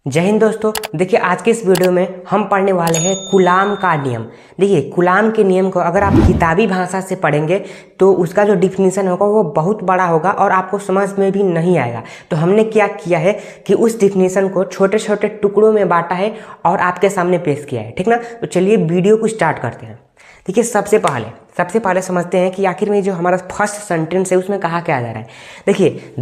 जय हिंद दोस्तों। देखिए आज के इस वीडियो में हम पढ़ने वाले हैं कूलाम का नियम। देखिए कूलाम के नियम को अगर आप किताबी भाषा से पढ़ेंगे तो उसका जो डिफिनीशन होगा वो बहुत बड़ा होगा और आपको समझ में भी नहीं आएगा। तो हमने क्या किया है कि उस डिफिनीशन को छोटे छोटे टुकड़ों में बांटा है और आपके सामने पेश किया है, ठीक ना। तो चलिए वीडियो को स्टार्ट करते हैं। देखिए सबसे पहले समझते हैं कि आखिर में जो हमारा फर्स्ट सेंटेंस है उसमें कहा क्या जा रहा है। देखिए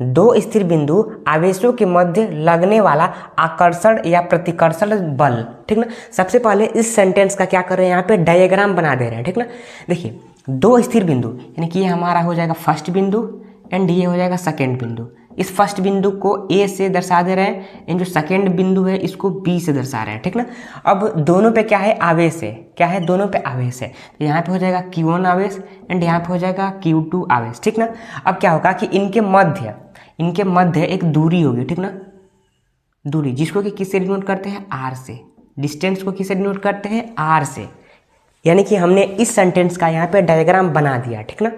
दो स्थिर बिंदु आवेशों के मध्य लगने वाला आकर्षण या प्रतिकर्षण बल, ठीक ना। सबसे पहले इस सेंटेंस का क्या कर रहे हैं, यहाँ पे डायग्राम बना दे रहे हैं, ठीक ना। देखिए दो स्थिर बिंदु यानी कि ये हमारा हो जाएगा फर्स्ट बिंदु एंड ये हो जाएगा सेकेंड बिंदु। इस फर्स्ट बिंदु को ए से दर्शा दे रहे हैं एंड जो सेकेंड बिंदु है इसको बी से दर्शा रहे हैं, ठीक ना। अब दोनों पे क्या है, आवेश है। क्या है, दोनों पे आवेश है। तो यहाँ पे हो जाएगा Q1 आवेश एंड यहाँ पे हो जाएगा Q2 आवेश, ठीक ना। अब क्या होगा कि इनके मध्य एक दूरी होगी, ठीक ना। दूरी जिसको कि किससे डिनोट करते हैं, आर से। डिस्टेंस को किससे डिनोट करते हैं, आर से। यानी कि हमने इस सेंटेंस का यहाँ पे डायग्राम बना दिया, ठीक ना।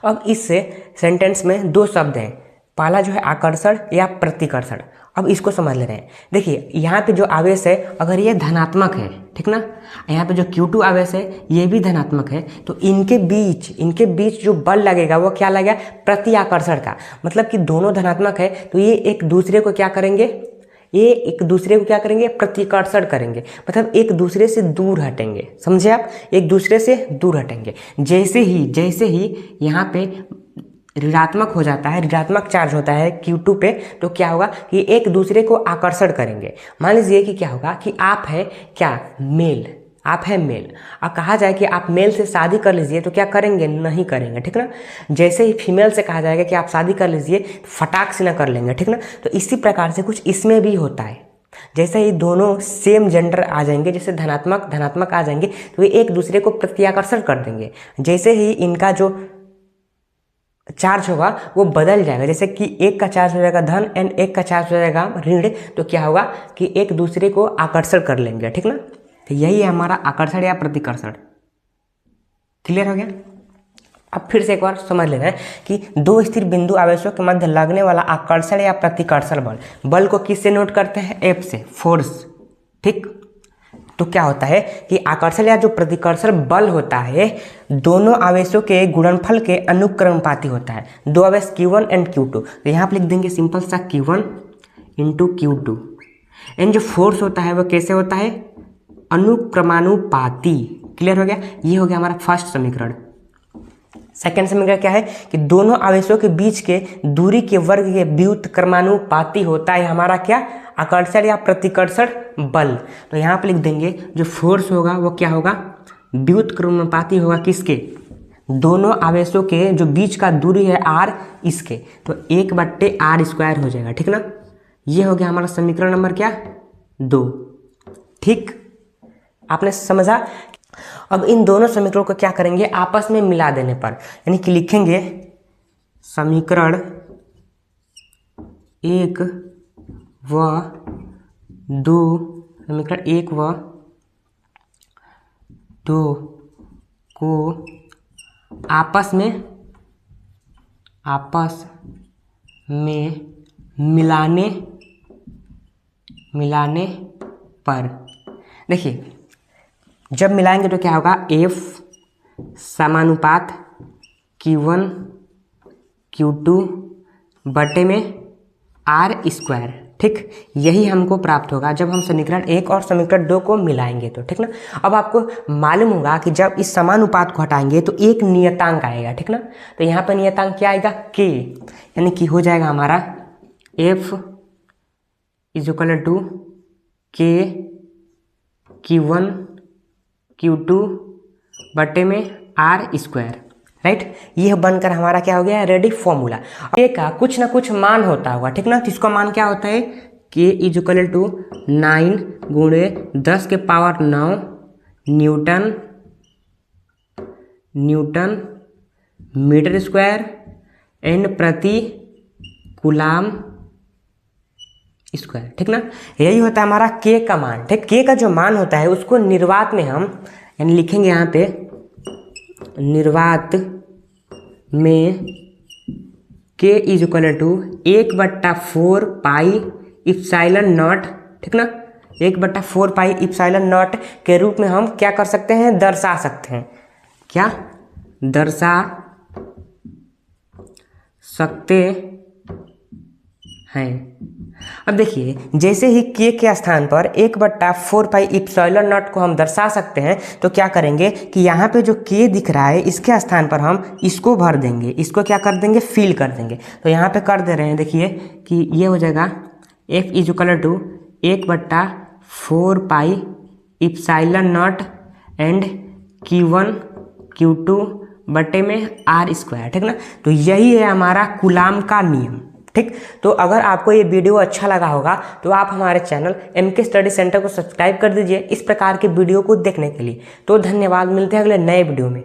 अब इस सेंटेंस में दो शब्द हैं, पहला जो है आकर्षण या प्रतिकर्षण। अब इसको समझ ले रहे हैं। देखिए यहाँ पे जो आवेश है अगर ये धनात्मक है, ठीक ना, यहाँ पे जो Q2 आवेश है ये भी धनात्मक है, तो इनके बीच जो बल लगेगा वो क्या लगेगा, प्रति आकर्षण का। मतलब कि दोनों धनात्मक है तो ये एक दूसरे को क्या करेंगे, प्रतिकर्षण करेंगे। मतलब एक दूसरे से दूर हटेंगे, समझे आप, एक दूसरे से दूर हटेंगे। जैसे ही यहाँ पे ऋणात्मक हो जाता है, ऋणात्मक चार्ज होता है Q2 पे, तो क्या होगा कि एक दूसरे को आकर्षण करेंगे। मान लीजिए कि क्या होगा कि आप है मेल। अब कहा जाए कि आप मेल से शादी कर लीजिए तो क्या करेंगे, नहीं करेंगे, ठीक ना। जैसे ही फीमेल से कहा जाएगा कि आप शादी कर लीजिए तो फटाक से ना कर लेंगे, ठीक ना। तो इसी प्रकार से कुछ इसमें भी होता है। जैसे ही दोनों सेम जेंडर आ जाएंगे, जैसे धनात्मक आ जाएंगे तो ये एक दूसरे को प्रत्याकर्षण कर देंगे। जैसे ही इनका जो चार्ज होगा वो बदल जाएगा, जैसे कि एक का चार्ज हो जाएगा धन एंड एक का चार्ज हो जाएगा ऋण, तो क्या होगा कि एक दूसरे को आकर्षण कर लेंगे, ठीक ना। तो यही है हमारा आकर्षण या प्रतिकर्षण। क्लियर हो गया। अब फिर से एक बार समझ लेना है कि दो स्थिर बिंदु आवेशों के मध्य लगने वाला आकर्षण या प्रतिकर्षण बल को किससे नोट करते हैं, F से, फोर्स, ठीक। तो क्या होता है कि आकर्षण या जो प्रतिकर्षण बल होता है दोनों आवेशों के गुणनफल के अनुक्रमानुपाती होता है। दो आवेश Q1 एंड Q2, तो यहाँ पे लिख देंगे सिंपल सा Q1 इंटू Q2। एंड जो फोर्स होता है वो कैसे होता है, अनुक्रमानुपाती। क्लियर हो गया। ये हो गया हमारा फर्स्ट समीकरण। सेकेंड समीकरण क्या है कि दोनों आवेशों के बीच के दूरी के वर्ग के व्युत्क्रमानुपाती होता है हमारा क्या, आकर्षण या प्रतिकर्षण बल। तो यहाँ पे लिख देंगे जो फोर्स होगा वो क्या होगा, व्युत्क्रमानुपाती होगा किसके, दोनों आवेशों के जो बीच का दूरी है r, इसके। तो 1/r² हो जाएगा, ठीक ना। ये हो गया हमारा समीकरण नंबर क्या, 2, ठीक। आपने समझा। अब इन दोनों समीकरणों को क्या करेंगे, आपस में मिला देने पर, यानी कि लिखेंगे समीकरण 1 व 2, समीकरण 1 व 2 को आपस में मिलाने पर, देखिए जब मिलाएंगे तो क्या होगा, F समानुपात Q1 Q2 बटे में r², ठीक। यही हमको प्राप्त होगा जब हम समीकरण 1 और समीकरण 2 को मिलाएंगे तो, ठीक ना। अब आपको मालूम होगा कि जब इस समानुपात को हटाएंगे तो एक नियतांक आएगा, ठीक ना। तो यहाँ पर नियतांक क्या आएगा, k, यानी कि हो जाएगा हमारा F = k Q1 Q2 बटे में r², राइट। ये बनकर हमारा क्या हो गया, रेडी फॉर्मूला। k का कुछ ना कुछ मान होता होगा, ठीक ना। तो इसका मान क्या होता है, k = 9 × 10⁹ न्यूटन मीटर² एंड प्रति कूलाम स्क्वायर, ठीक ना। यही होता है हमारा k का मान, ठीक। k का जो मान होता है उसको निर्वात में हम यानी लिखेंगे यहाँ पे, निर्वात में के is equal to 1/4 pi epsilon naught, ठीक ना, 1/4 पाई इप्सिलॉन नॉट के रूप में हम क्या कर सकते हैं, दर्शा सकते हैं। क्या दर्शा सकते हैं। अब देखिए, जैसे ही के स्थान पर 1/4 पाई इप्सिलॉन नॉट को हम दर्शा सकते हैं, तो क्या करेंगे कि यहाँ पे जो के दिख रहा है इसके स्थान पर हम इसको भर देंगे, इसको क्या कर देंगे, फिल कर देंगे। तो यहाँ पे कर दे रहे हैं, देखिए कि ये हो जाएगा f is equal to 1/4 pi epsilon naught and Q1 Q2 बटे में r², ठीक ना। तो यही है हमारा कूलाम का नियम, ठीक। तो अगर आपको ये वीडियो अच्छा लगा होगा तो आप हमारे चैनल MK स्टडी सेंटर को सब्सक्राइब कर दीजिए इस प्रकार के वीडियो को देखने के लिए। तो धन्यवाद, मिलते हैं अगले नए वीडियो में।